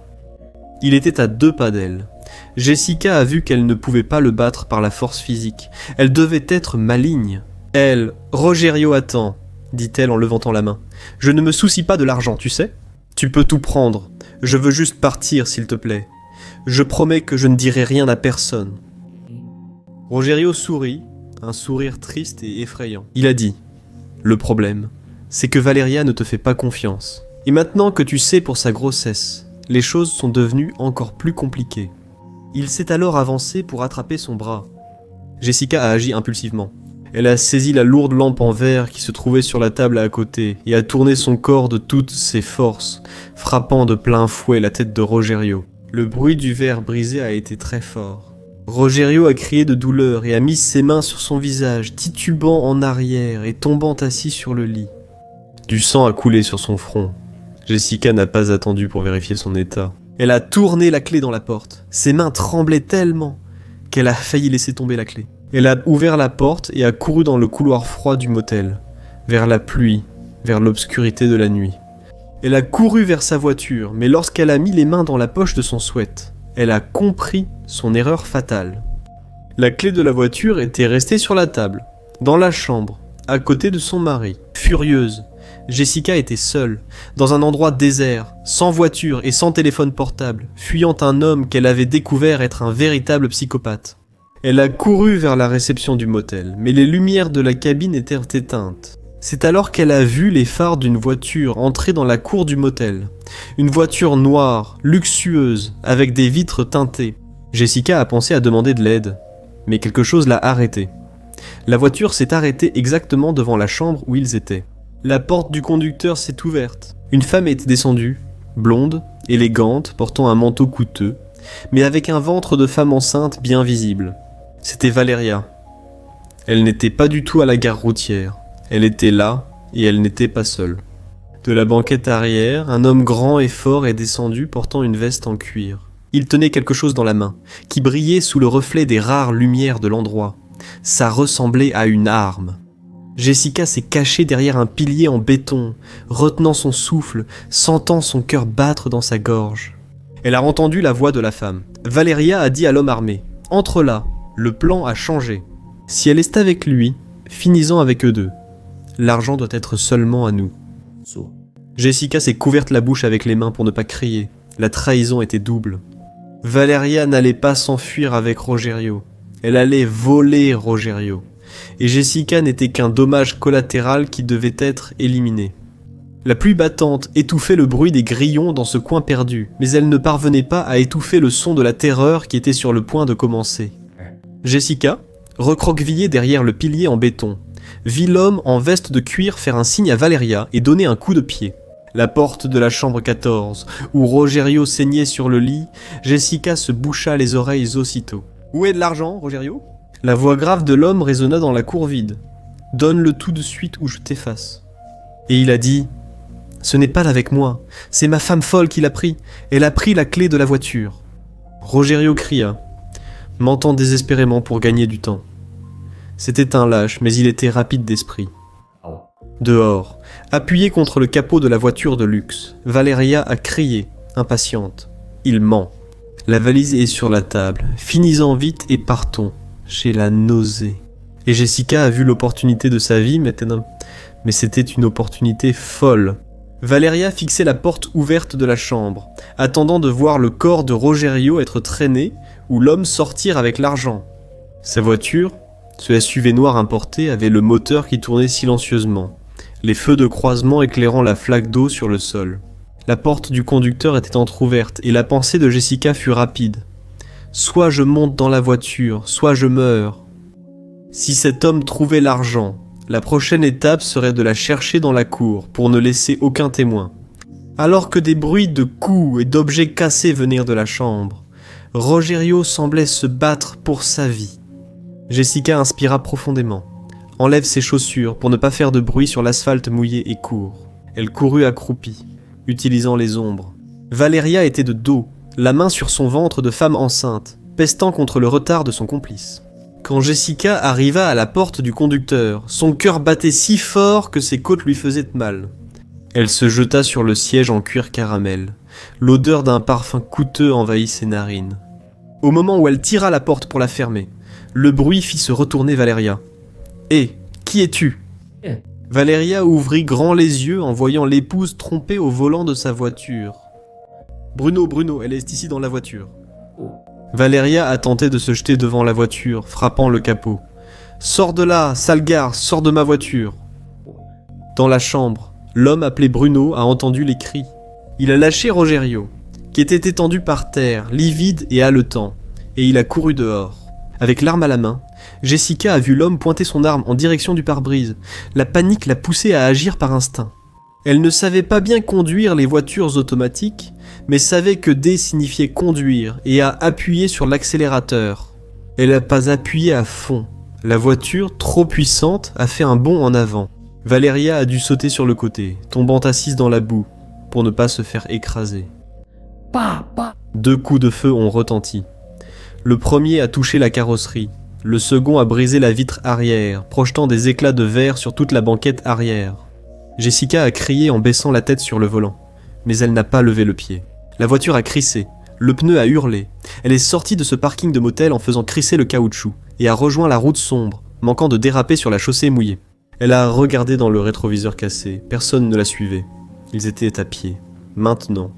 Il était à 2 pas d'elle. Jessica a vu qu'elle ne pouvait pas le battre par la force physique. Elle devait être maligne. Elle, Rogerio attend, dit-elle en levantant la main. Je ne me soucie pas de l'argent, tu sais. Tu peux tout prendre. Je veux juste partir, s'il te plaît. Je promets que je ne dirai rien à personne. Rogerio sourit, un sourire triste et effrayant. Il a dit, le problème, c'est que Valeria ne te fait pas confiance. Et maintenant que tu sais pour sa grossesse, les choses sont devenues encore plus compliquées. Il s'est alors avancé pour attraper son bras. Jessica a agi impulsivement. Elle a saisi la lourde lampe en verre qui se trouvait sur la table à côté et a tourné son corps de toutes ses forces, frappant de plein fouet la tête de Rogerio. Le bruit du verre brisé a été très fort. Rogerio a crié de douleur et a mis ses mains sur son visage, titubant en arrière et tombant assis sur le lit. Du sang a coulé sur son front. Jessica n'a pas attendu pour vérifier son état. Elle a tourné la clé dans la porte. Ses mains tremblaient tellement qu'elle a failli laisser tomber la clé. Elle a ouvert la porte et a couru dans le couloir froid du motel, vers la pluie, vers l'obscurité de la nuit. Elle a couru vers sa voiture, mais lorsqu'elle a mis les mains dans la poche de son sweat, elle a compris son erreur fatale. La clé de la voiture était restée sur la table, dans la chambre, à côté de son mari. Furieuse, Jessica était seule, dans un endroit désert, sans voiture et sans téléphone portable, fuyant un homme qu'elle avait découvert être un véritable psychopathe. Elle a couru vers la réception du motel, mais les lumières de la cabine étaient éteintes. C'est alors qu'elle a vu les phares d'une voiture entrer dans la cour du motel. Une voiture noire, luxueuse, avec des vitres teintées. Jessica a pensé à demander de l'aide, mais quelque chose l'a arrêtée. La voiture s'est arrêtée exactement devant la chambre où ils étaient. La porte du conducteur s'est ouverte. Une femme était descendue, blonde, élégante, portant un manteau coûteux, mais avec un ventre de femme enceinte bien visible. C'était Valeria. Elle n'était pas du tout à la gare routière. Elle était là, et elle n'était pas seule. De la banquette arrière, un homme grand et fort est descendu portant une veste en cuir. Il tenait quelque chose dans la main, qui brillait sous le reflet des rares lumières de l'endroit. Ça ressemblait à une arme. Jessica s'est cachée derrière un pilier en béton, retenant son souffle, sentant son cœur battre dans sa gorge. Elle a entendu la voix de la femme. Valeria a dit à l'homme armé « Entre là, le plan a changé. Si elle est avec lui, finissons avec eux deux. L'argent doit être seulement à nous. » Jessica s'est couverte la bouche avec les mains pour ne pas crier. La trahison était double. Valeria n'allait pas s'enfuir avec Rogerio. Elle allait voler Rogerio. Et Jessica n'était qu'un dommage collatéral qui devait être éliminé. La pluie battante étouffait le bruit des grillons dans ce coin perdu, mais elle ne parvenait pas à étouffer le son de la terreur qui était sur le point de commencer. Jessica, recroquevillée derrière le pilier en béton, vit l'homme en veste de cuir faire un signe à Valeria et donner un coup de pied. La porte de la chambre 14, où Rogerio saignait sur le lit, Jessica se boucha les oreilles aussitôt. « Où est de l'argent, Rogerio ?» La voix grave de l'homme résonna dans la cour vide. « Donne-le tout de suite ou je t'efface. » Et il a dit « Ce n'est pas avec moi, c'est ma femme folle qui l'a pris. Elle a pris la clé de la voiture. » Rogerio cria, mentant désespérément pour gagner du temps. C'était un lâche, mais il était rapide d'esprit. Dehors, appuyée contre le capot de la voiture de luxe, Valeria a crié, impatiente. Il ment. La valise est sur la table. Finis-en vite et partons. J'ai la nausée. Et Jessica a vu l'opportunité de sa vie, mais c'était une opportunité folle. Valeria fixait la porte ouverte de la chambre, attendant de voir le corps de Rogerio être traîné ou l'homme sortir avec l'argent. Sa voiture, ce SUV noir importé, avait le moteur qui tournait silencieusement, les feux de croisement éclairant la flaque d'eau sur le sol. La porte du conducteur était entr'ouverte et la pensée de Jessica fut rapide. Soit je monte dans la voiture, soit je meurs. Si cet homme trouvait l'argent, la prochaine étape serait de la chercher dans la cour pour ne laisser aucun témoin. Alors que des bruits de coups et d'objets cassés venaient de la chambre, Rogerio semblait se battre pour sa vie. Jessica inspira profondément. Enlève ses chaussures pour ne pas faire de bruit sur l'asphalte mouillé et court. Elle courut accroupie, utilisant les ombres. Valeria était de dos, la main sur son ventre de femme enceinte, pestant contre le retard de son complice. Quand Jessica arriva à la porte du conducteur, son cœur battait si fort que ses côtes lui faisaient mal. Elle se jeta sur le siège en cuir caramel. L'odeur d'un parfum coûteux envahit ses narines. Au moment où elle tira la porte pour la fermer, le bruit fit se retourner Valeria. « Hé, qui es-tu » Valeria ouvrit grand les yeux en voyant l'épouse trompée au volant de sa voiture. « Bruno, elle est ici dans la voiture. » Valeria a tenté de se jeter devant la voiture, frappant le capot. « Sors de là, sale garce, sors de ma voiture !» Dans la chambre, l'homme appelé Bruno a entendu les cris. Il a lâché Rogerio, qui était étendu par terre, livide et haletant. et il a couru dehors. Avec l'arme à la main, Jessica a vu l'homme pointer son arme en direction du pare-brise. La panique l'a poussée à agir par instinct. Elle ne savait pas bien conduire les voitures automatiques, mais savait que D signifiait conduire et a appuyé sur l'accélérateur. Elle n'a pas appuyé à fond. La voiture, trop puissante, a fait un bond en avant. Valeria a dû sauter sur le côté, tombant assise dans la boue, pour ne pas se faire écraser. Pá! 2 coups de feu ont retenti. Le premier a touché la carrosserie. Le second a brisé la vitre arrière, projetant des éclats de verre sur toute la banquette arrière. Jessica a crié en baissant la tête sur le volant, mais elle n'a pas levé le pied. La voiture a crissé, le pneu a hurlé. Elle est sortie de ce parking de motel en faisant crisser le caoutchouc, et a rejoint la route sombre, manquant de déraper sur la chaussée mouillée. Elle a regardé dans le rétroviseur cassé, personne ne la suivait. Ils étaient à pied. Maintenant.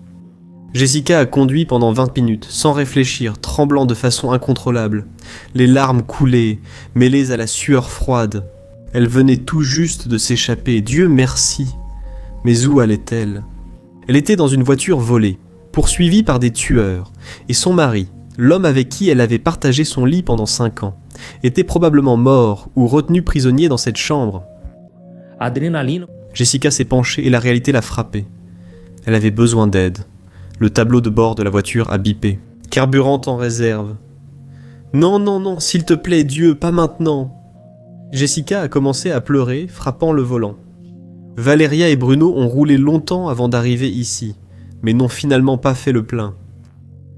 Jessica a conduit pendant 20 minutes, sans réfléchir, tremblant de façon incontrôlable. Les larmes coulaient, mêlées à la sueur froide. Elle venait tout juste de s'échapper, Dieu merci. Mais où allait-elle ? Elle était dans une voiture volée, poursuivie par des tueurs, et son mari, l'homme avec qui elle avait partagé son lit pendant 5 ans, était probablement mort ou retenu prisonnier dans cette chambre. Adrenalina. Jessica s'est penchée et la réalité l'a frappée. Elle avait besoin d'aide. Le tableau de bord de la voiture a bipé. Carburant en réserve. Non, non, non, s'il te plaît, Dieu, pas maintenant. Jessica a commencé à pleurer, frappant le volant. Valeria et Bruno ont roulé longtemps avant d'arriver ici, mais n'ont finalement pas fait le plein.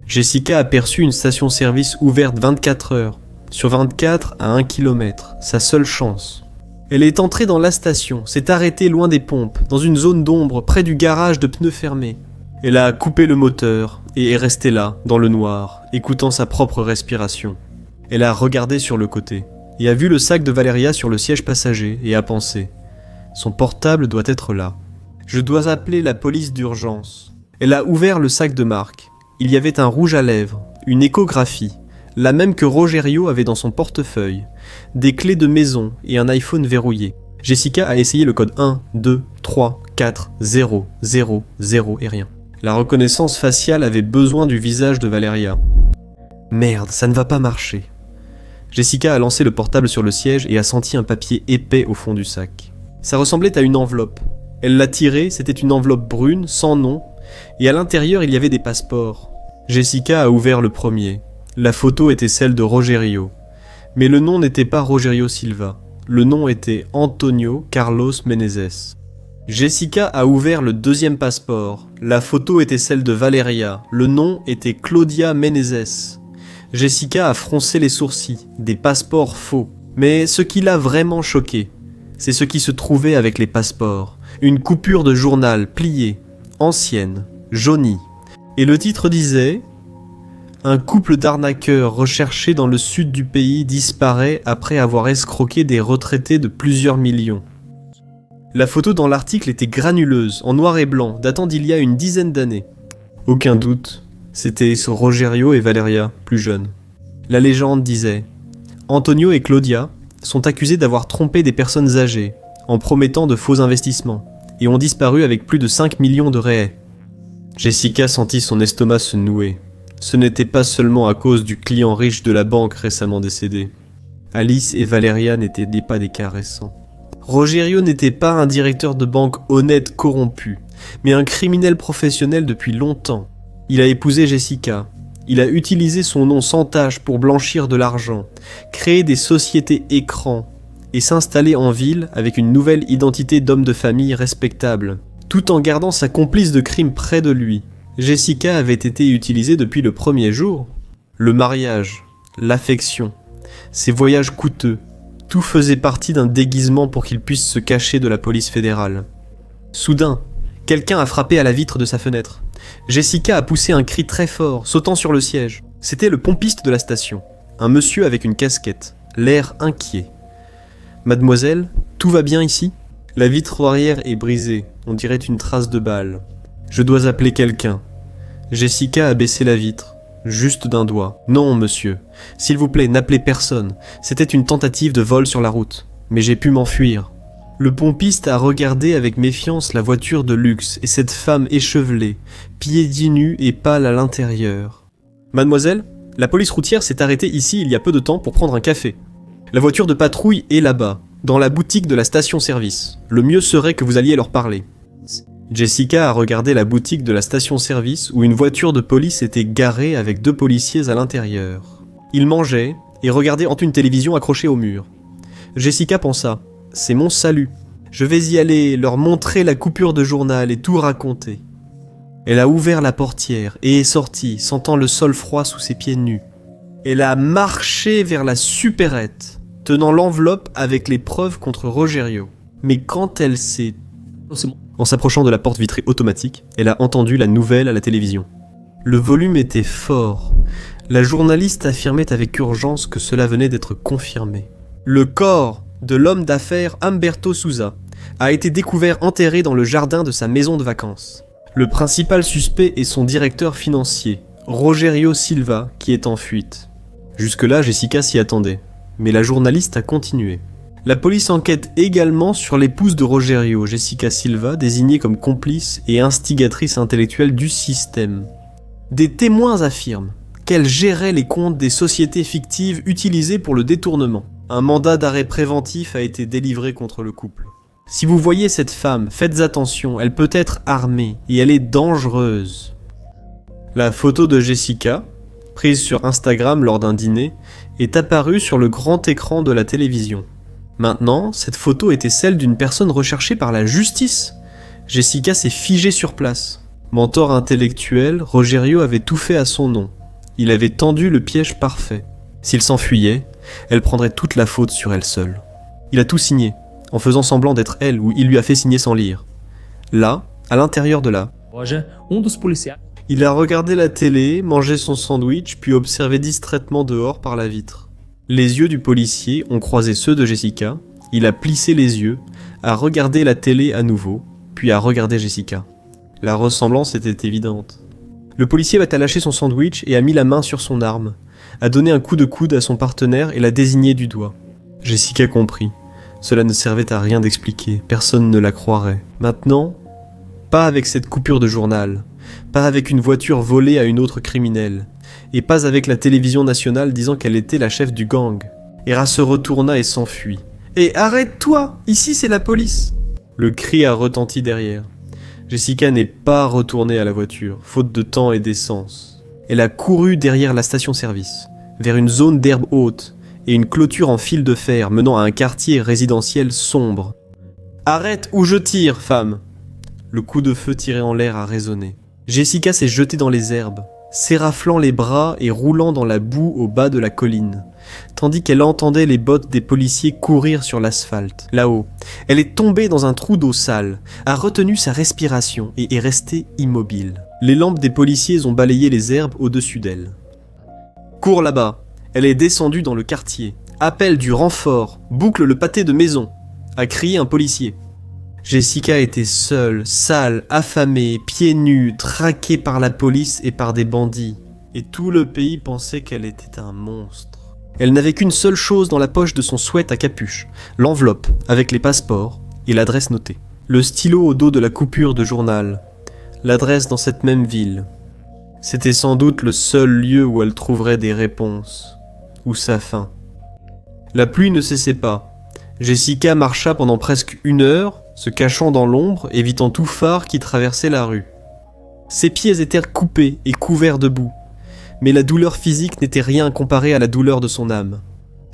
Jessica a aperçu une station-service ouverte 24 heures, sur 24 à 1 km, sa seule chance. Elle est entrée dans la station, s'est arrêtée loin des pompes, dans une zone d'ombre, près du garage de pneus fermés. Elle a coupé le moteur et est restée là, dans le noir, écoutant sa propre respiration. Elle a regardé sur le côté et a vu le sac de Valeria sur le siège passager et a pensé « Son portable doit être là. Je dois appeler la police d'urgence. » Elle a ouvert le sac de Marc. Il y avait un rouge à lèvres, une échographie, la même que Rogerio avait dans son portefeuille, des clés de maison et un iPhone verrouillé. Jessica a essayé le code 1, 2, 3, 4, 0, 0, 0 et rien. La reconnaissance faciale avait besoin du visage de Valeria. Merde, ça ne va pas marcher. Jessica a lancé le portable sur le siège et a senti un papier épais au fond du sac. Ça ressemblait à une enveloppe. Elle l'a tiré, c'était une enveloppe brune, sans nom, et à l'intérieur il y avait des passeports. Jessica a ouvert le premier. La photo était celle de Rogerio. Mais le nom n'était pas Rogerio Silva. Le nom était Antonio Carlos Menezes. Jessica a ouvert le deuxième passeport. La photo était celle de Valeria. Le nom était Claudia Menezes. Jessica a froncé les sourcils. Des passeports faux. Mais ce qui l'a vraiment choqué, c'est ce qui se trouvait avec les passeports. Une coupure de journal pliée, ancienne, jaunie. Et le titre disait « Un couple d'arnaqueurs recherchés dans le sud du pays disparaît après avoir escroqué des retraités de plusieurs millions. » La photo dans l'article était granuleuse, en noir et blanc, datant d'il y a une dizaine d'années. Aucun doute, c'était Rogerio et Valeria, plus jeunes. La légende disait « Antonio et Claudia sont accusés d'avoir trompé des personnes âgées, en promettant de faux investissements, et ont disparu avec plus de 5 millions de réais. » Jessica sentit son estomac se nouer. Ce n'était pas seulement à cause du client riche de la banque récemment décédé. Alice et Valeria n'étaient pas des cas récents. Rogerio n'était pas un directeur de banque honnête corrompu, mais un criminel professionnel depuis longtemps. Il a épousé Jessica. Il a utilisé son nom sans tache pour blanchir de l'argent, créer des sociétés écrans et s'installer en ville avec une nouvelle identité d'homme de famille respectable, tout en gardant sa complice de crime près de lui. Jessica avait été utilisée depuis le premier jour. Le mariage, l'affection, ses voyages coûteux, tout faisait partie d'un déguisement pour qu'il puisse se cacher de la police fédérale. Soudain, quelqu'un a frappé à la vitre de sa fenêtre. Jessica a poussé un cri très fort, sautant sur le siège. C'était le pompiste de la station, un monsieur avec une casquette, l'air inquiet. « Mademoiselle, tout va bien ici ? La vitre arrière est brisée, on dirait une trace de balle. Je dois appeler quelqu'un. » Jessica a baissé la vitre, juste d'un doigt. « Non, monsieur. S'il vous plaît, n'appelez personne. C'était une tentative de vol sur la route. Mais j'ai pu m'enfuir. » Le pompiste a regardé avec méfiance la voiture de luxe et cette femme échevelée, pieds nus et pâle à l'intérieur. « Mademoiselle, La police routière s'est arrêtée ici il y a peu de temps pour prendre un café. La voiture de patrouille est là-bas, dans la boutique de la station-service. Le mieux serait que vous alliez leur parler. Jessica a regardé la boutique de la station-service où une voiture de police était garée avec 2 policiers à l'intérieur. Ils mangeaient et regardaient entre une télévision accrochée au mur. Jessica pensa « C'est mon salut. Je vais y aller, leur montrer la coupure de journal et tout raconter. » Elle a ouvert la portière et est sortie, sentant le sol froid sous ses pieds nus. Elle a marché vers la supérette, tenant l'enveloppe avec les preuves contre Rogerio. Mais quand elle s'est... En s'approchant de la porte vitrée automatique, elle a entendu la nouvelle à la télévision. Le volume était fort. La journaliste affirmait avec urgence que cela venait d'être confirmé. Le corps de l'homme d'affaires Humberto Souza a été découvert enterré dans le jardin de sa maison de vacances. Le principal suspect est son directeur financier, Rogerio Silva, qui est en fuite. Jusque-là, Jessica s'y attendait, mais la journaliste a continué. La police enquête également sur l'épouse de Rogerio, Jessica Silva, désignée comme complice et instigatrice intellectuelle du système. Des témoins affirment qu'elle gérait les comptes des sociétés fictives utilisées pour le détournement. Un mandat d'arrêt préventif a été délivré contre le couple. Si vous voyez cette femme, faites attention, elle peut être armée et elle est dangereuse. La photo de Jessica, prise sur Instagram lors d'un dîner, est apparue sur le grand écran de la télévision. Maintenant, cette photo était celle d'une personne recherchée par la justice. Jessica s'est figée sur place. Mentor intellectuel, Rogerio avait tout fait à son nom. Il avait tendu le piège parfait. S'il s'enfuyait, elle prendrait toute la faute sur elle seule. Il a tout signé, en faisant semblant d'être elle, ou il lui a fait signer sans lire. Là, à l'intérieur de là, dos policiais. il a regardé la télé, mangé son sandwich, puis observé distraitement dehors par la vitre. Les yeux du policier ont croisé ceux de Jessica, il a plissé les yeux, a regardé la télé à nouveau, puis a regardé Jessica. La ressemblance était évidente. Le policier a lâché son sandwich et a mis la main sur son arme, a donné un coup de coude à son partenaire et l'a désigné du doigt. Jessica comprit. Cela ne servait à rien d'expliquer, personne ne la croirait. Maintenant, pas avec cette coupure de journal, pas avec une voiture volée à une autre criminelle, et pas avec la télévision nationale disant qu'elle était la chef du gang. Hera se retourna et s'enfuit. « Et arrête-toi! Ici c'est la police !» Le cri a retenti derrière. Jessica n'est pas retournée à la voiture, faute de temps et d'essence. Elle a couru derrière la station-service, vers une zone d'herbe haute, et une clôture en fil de fer menant à un quartier résidentiel sombre. « Arrête ou je tire, femme !» Le coup de feu tiré en l'air a résonné. Jessica s'est jetée dans les herbes, s'éraflant les bras et roulant dans la boue au bas de la colline, tandis qu'elle entendait les bottes des policiers courir sur l'asphalte. Là-haut, elle est tombée dans un trou d'eau sale, a retenu sa respiration et est restée immobile. Les lampes des policiers ont balayé les herbes au-dessus d'elle. « Cours là-bas !» Elle est descendue dans le quartier. « Appelle du renfort, boucle le pâté de maison !» a crié un policier. Jessica était seule, sale, affamée, pieds nus, traquée par la police et par des bandits. Et tout le pays pensait qu'elle était un monstre. Elle n'avait qu'une seule chose dans la poche de son sweat à capuche, l'enveloppe avec les passeports et l'adresse notée. Le stylo au dos de la coupure de journal, l'adresse dans cette même ville. C'était sans doute le seul lieu où elle trouverait des réponses, ou sa fin. La pluie ne cessait pas. Jessica marcha pendant presque 1 heure, se cachant dans l'ombre, évitant tout phare qui traversait la rue. Ses pieds étaient coupés et couverts de boue, mais la douleur physique n'était rien comparée à la douleur de son âme.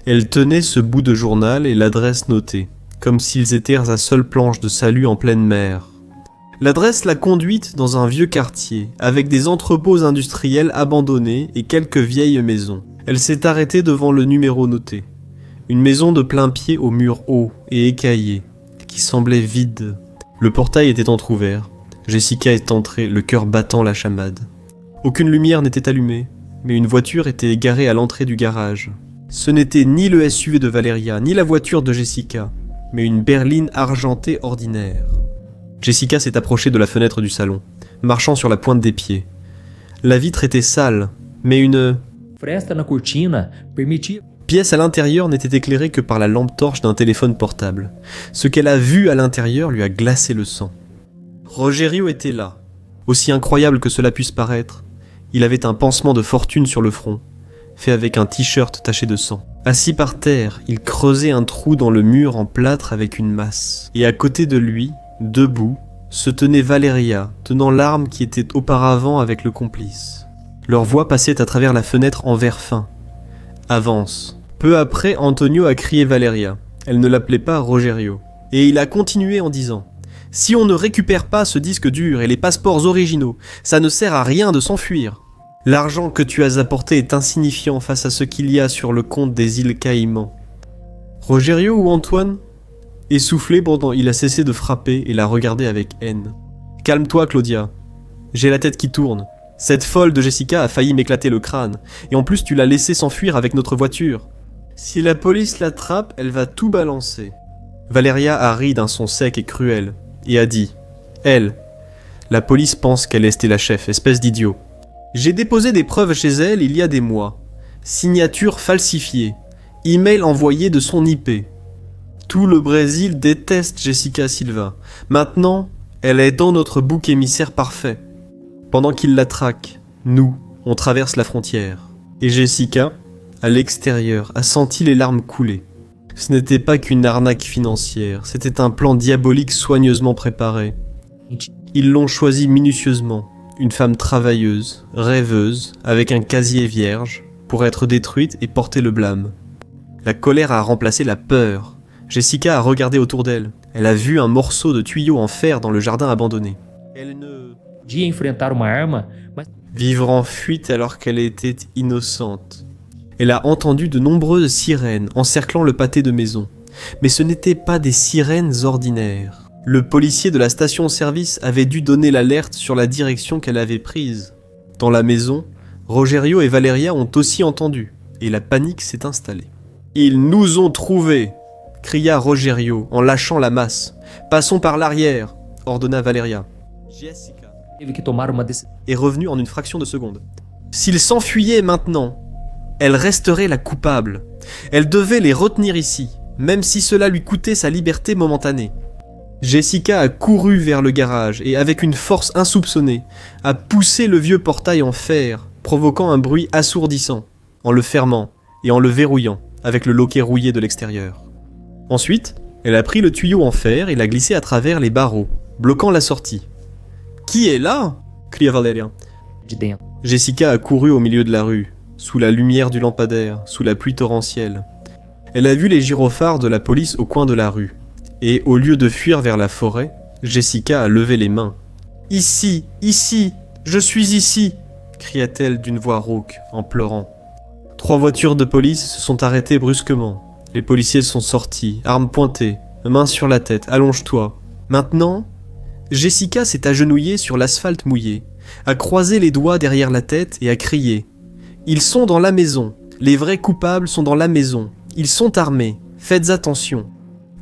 Elle tenait ce bout de journal et l'adresse notée, comme s'ils étaient sa seule planche de salut en pleine mer. L'adresse l'a conduite dans un vieux quartier, avec des entrepôts industriels abandonnés et quelques vieilles maisons. Elle s'est arrêtée devant le numéro noté. Une maison de plain pied aux murs hauts et écaillés, qui semblait vide. Le portail était entrouvert. Jessica est entrée, le cœur battant la chamade. Aucune lumière n'était allumée, mais une voiture était garée à l'entrée du garage. Ce n'était ni le SUV de Valeria, ni la voiture de Jessica, mais une berline argentée ordinaire. Jessica s'est approchée de la fenêtre du salon, marchant sur la pointe des pieds. La vitre était sale, mais une Fresta na cortina permitia pièce à l'intérieur n'était éclairée que par la lampe torche d'un téléphone portable. Ce qu'elle a vu à l'intérieur lui a glacé le sang. Rogerio était là. Aussi incroyable que cela puisse paraître, il avait un pansement de fortune sur le front, fait avec un t-shirt taché de sang. Assis par terre, il creusait un trou dans le mur en plâtre avec une masse. Et à côté de lui, debout, se tenait Valeria, tenant l'arme qui était auparavant avec le complice. Leur voix passait à travers la fenêtre en verre fin. « Avance !» Peu après, Antonio a crié Valeria. Elle ne l'appelait pas Rogerio. Et il a continué en disant « Si on ne récupère pas ce disque dur et les passeports originaux, ça ne sert à rien de s'enfuir. L'argent que tu as apporté est insignifiant face à ce qu'il y a sur le compte des îles Caïmans. » Rogerio ou Antoine ? Essoufflé, Bourdon, il a cessé de frapper et l'a regardé avec haine. « Calme-toi, Claudia. J'ai la tête qui tourne. Cette folle de Jessica a failli m'éclater le crâne. Et en plus, tu l'as laissée s'enfuir avec notre voiture. Si la police l'attrape, elle va tout balancer. » Valeria a ri d'un son sec et cruel et a dit « Elle, la police pense qu'elle est Stella Chef, espèce d'idiot. J'ai déposé des preuves chez elle il y a des mois. Signature falsifiée. Email envoyé de son IP. Tout le Brésil déteste Jessica Silva. Maintenant, elle est dans notre bouc émissaire parfait. Pendant qu'il la traque, nous, on traverse la frontière. Et Jessica, à l'extérieur, a senti les larmes couler. Ce n'était pas qu'une arnaque financière, c'était un plan diabolique soigneusement préparé. Ils l'ont choisie minutieusement, une femme travailleuse, rêveuse, avec un casier vierge, pour être détruite et porter le blâme. La colère a remplacé la peur. Jessica a regardé autour d'elle. Elle a vu un morceau de tuyau en fer dans le jardin abandonné. Elle ne... De enfrentar uma arma, mas Vivre en fuite alors qu'elle était innocente. Elle a entendu de nombreuses sirènes encerclant le pâté de maison. Mais ce n'étaient pas des sirènes ordinaires. Le policier de la station-service avait dû donner l'alerte sur la direction qu'elle avait prise. Dans la maison, Rogerio et Valeria ont aussi entendu, et la panique s'est installée. « Ils nous ont trouvés !» cria Rogerio en lâchant la masse. « Passons par l'arrière !» ordonna Valeria. Jessica teve que tomar uma decisão. est revenue en une fraction de seconde. S'ils s'enfuyaient maintenant, elle resterait la coupable. Elle devait les retenir ici, même si cela lui coûtait sa liberté momentanée. Jessica a couru vers le garage et, avec une force insoupçonnée, a poussé le vieux portail en fer, provoquant un bruit assourdissant, en le fermant et en le verrouillant, avec le loquet rouillé de l'extérieur. Ensuite, elle a pris le tuyau en fer et l'a glissé à travers les barreaux, bloquant la sortie. « Qui est là ?» cria Valeria. De dentro. Jessica a couru au milieu de la rue, sous la lumière du lampadaire, sous la pluie torrentielle. Elle a vu les gyrophares de la police au coin de la rue, et au lieu de fuir vers la forêt, Jessica a levé les mains. « Ici, ici, je suis ici !» cria-t-elle d'une voix rauque, en pleurant. 3 voitures de police se sont arrêtées brusquement. Les policiers sont sortis, armes pointées, mains sur la tête, allonge-toi. Maintenant, Jessica s'est agenouillée sur l'asphalte mouillé, a croisé les doigts derrière la tête et a crié. « Ils sont dans la maison, les vrais coupables sont dans la maison, ils sont armés, faites attention !»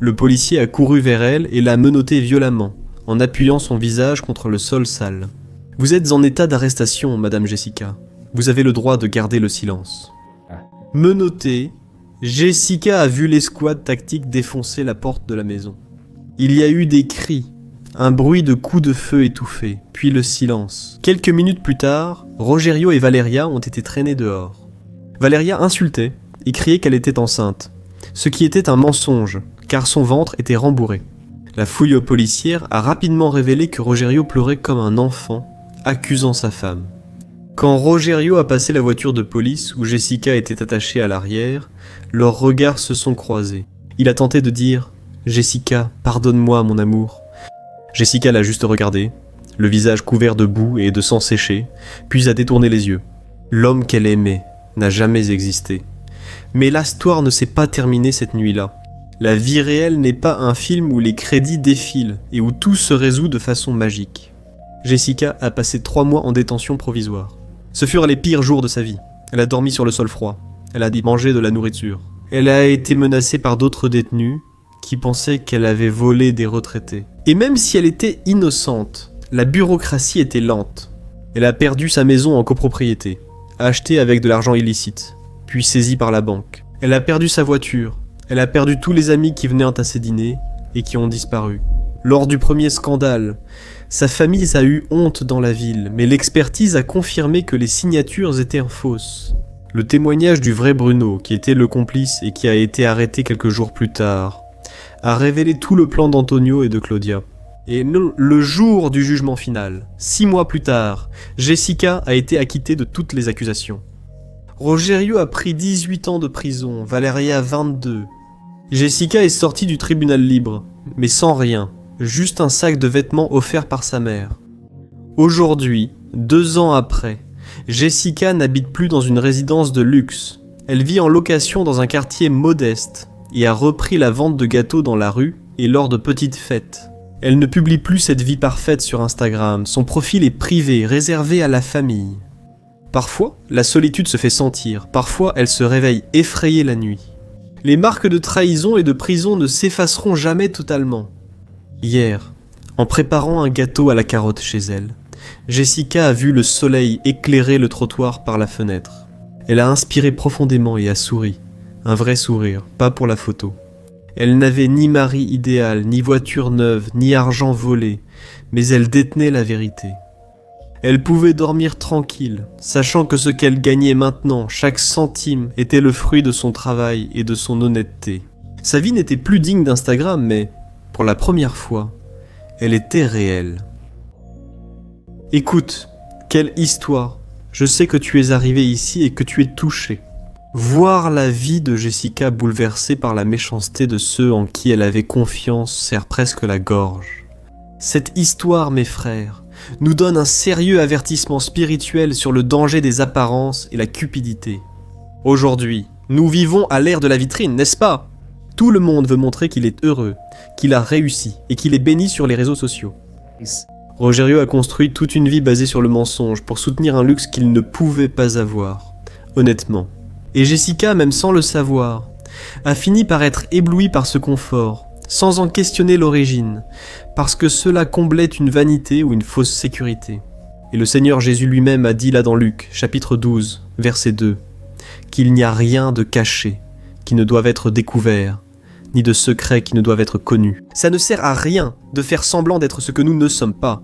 Le policier a couru vers elle et l'a menottée violemment, en appuyant son visage contre le sol sale. « Vous êtes en état d'arrestation, Madame Jessica. Vous avez le droit de garder le silence. » Menottée, Jessica a vu l'escouade tactique défoncer la porte de la maison. Il y a eu des cris, un bruit de coups de feu étouffés, puis le silence. Quelques minutes plus tard, Rogerio et Valeria ont été traînés dehors. Valeria insultait et criait qu'elle était enceinte, ce qui était un mensonge, car son ventre était rembourré. La fouille policière a rapidement révélé que Rogerio pleurait comme un enfant, accusant sa femme. Quand Rogerio a passé la voiture de police où Jessica était attachée à l'arrière, leurs regards se sont croisés. Il a tenté de dire « Jessica, pardonne-moi mon amour ». Jessica l'a juste regardé, le visage couvert de boue et de sang séché, puis a détourné les yeux. L'homme qu'elle aimait n'a jamais existé. Mais l'histoire ne s'est pas terminée cette nuit-là. La vie réelle n'est pas un film où les crédits défilent et où tout se résout de façon magique. Jessica a passé 3 mois en détention provisoire. Ce furent les pires jours de sa vie. Elle a dormi sur le sol froid. Elle a mangé de la nourriture. Elle a été menacée par d'autres détenus qui pensaient qu'elle avait volé des retraités. Et même si elle était innocente, la bureaucratie était lente. Elle a perdu sa maison en copropriété, achetée avec de l'argent illicite, puis saisie par la banque. Elle a perdu sa voiture. Elle a perdu tous les amis qui venaient à ses dîners et qui ont disparu. Lors du premier scandale, sa famille a eu honte dans la ville, mais l'expertise a confirmé que les signatures étaient fausses. Le témoignage du vrai Bruno, qui était le complice et qui a été arrêté quelques jours plus tard, a révélé tout le plan d'Antonio et de Claudia. Et le jour du jugement final, 6 mois plus tard, Jessica a été acquittée de toutes les accusations. Rogerio a pris 18 ans de prison, Valeria 22. Jessica est sortie du tribunal libre, mais sans rien, juste un sac de vêtements offert par sa mère. Aujourd'hui, 2 ans après, Jessica n'habite plus dans une résidence de luxe. Elle vit en location dans un quartier modeste et a repris la vente de gâteaux dans la rue et lors de petites fêtes. Elle ne publie plus cette vie parfaite sur Instagram, son profil est privé, réservé à la famille. Parfois, la solitude se fait sentir, parfois elle se réveille effrayée la nuit. Les marques de trahison et de prison ne s'effaceront jamais totalement. Hier, en préparant un gâteau à la carotte chez elle, Jessica a vu le soleil éclairer le trottoir par la fenêtre. Elle a inspiré profondément et a souri. Un vrai sourire, pas pour la photo. Elle n'avait ni mari idéal, ni voiture neuve, ni argent volé, mais elle détenait la vérité. Elle pouvait dormir tranquille, sachant que ce qu'elle gagnait maintenant, chaque centime, était le fruit de son travail et de son honnêteté. Sa vie n'était plus digne d'Instagram, mais, pour la première fois, elle était réelle. Écoute, quelle histoire. Je sais que tu es arrivé ici et que tu es touché. Voir la vie de Jessica bouleversée par la méchanceté de ceux en qui elle avait confiance serre presque la gorge. Cette histoire, mes frères, nous donne un sérieux avertissement spirituel sur le danger des apparences et la cupidité. Aujourd'hui, nous vivons à l'ère de la vitrine, n'est-ce pas ? Tout le monde veut montrer qu'il est heureux, qu'il a réussi et qu'il est béni sur les réseaux sociaux. Rogerio a construit toute une vie basée sur le mensonge pour soutenir un luxe qu'il ne pouvait pas avoir, honnêtement. Et Jessica, même sans le savoir, a fini par être éblouie par ce confort, sans en questionner l'origine, parce que cela comblait une vanité ou une fausse sécurité. Et le Seigneur Jésus lui-même a dit là dans Luc, chapitre 12, verset 2, qu'il n'y a rien de caché qui ne doive être découvert, ni de secret qui ne doivent être connus. Ça ne sert à rien de faire semblant d'être ce que nous ne sommes pas.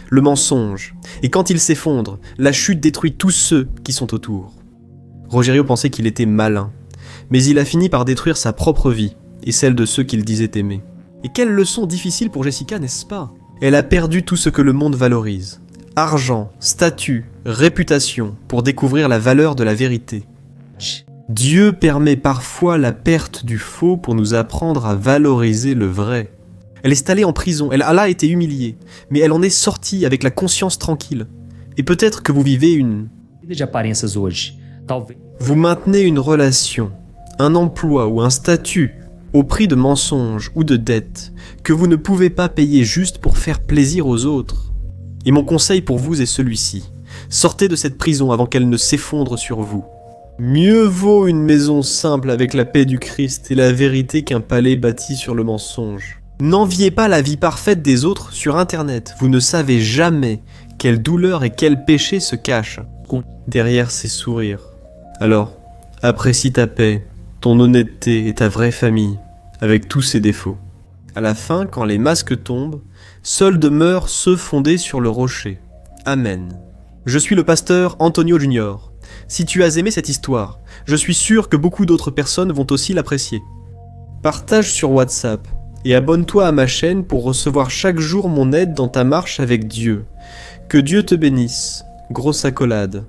Le mensonge, et quand il s'effondre, la chute détruit tous ceux qui sont autour. Rogerio pensait qu'il était malin, mais il a fini par détruire sa propre vie et celle de ceux qu'il disait aimer. Et quelle leçon difficile pour Jessica, n'est-ce pas ? Elle a perdu tout ce que le monde valorise. Argent, statut, réputation, pour découvrir la valeur de la vérité. Dieu permet parfois la perte du faux pour nous apprendre à valoriser le vrai. Elle est allée en prison, elle a été humiliée, mais elle en est sortie avec la conscience tranquille. Et peut-être que vous vivez une... de aparências hoje. Talvez. Vous maintenez une relation, un emploi ou un statut au prix de mensonges ou de dettes que vous ne pouvez pas payer juste pour faire plaisir aux autres. Et mon conseil pour vous est celui-ci. Sortez de cette prison avant qu'elle ne s'effondre sur vous. Mieux vaut une maison simple avec la paix du Christ et la vérité qu'un palais bâti sur le mensonge. N'enviez pas la vie parfaite des autres sur Internet. Vous ne savez jamais quelle douleur et quel péché se cachent derrière ces sourires. Alors, apprécie ta paix, ton honnêteté et ta vraie famille, avec tous ses défauts. À la fin, quand les masques tombent, seuls demeurent ceux fondés sur le rocher. Amen. Je suis le pasteur Antonio Junior. Si tu as aimé cette histoire, je suis sûr que beaucoup d'autres personnes vont aussi l'apprécier. Partage sur WhatsApp et abonne-toi à ma chaîne pour recevoir chaque jour mon aide dans ta marche avec Dieu. Que Dieu te bénisse. Grosse accolade.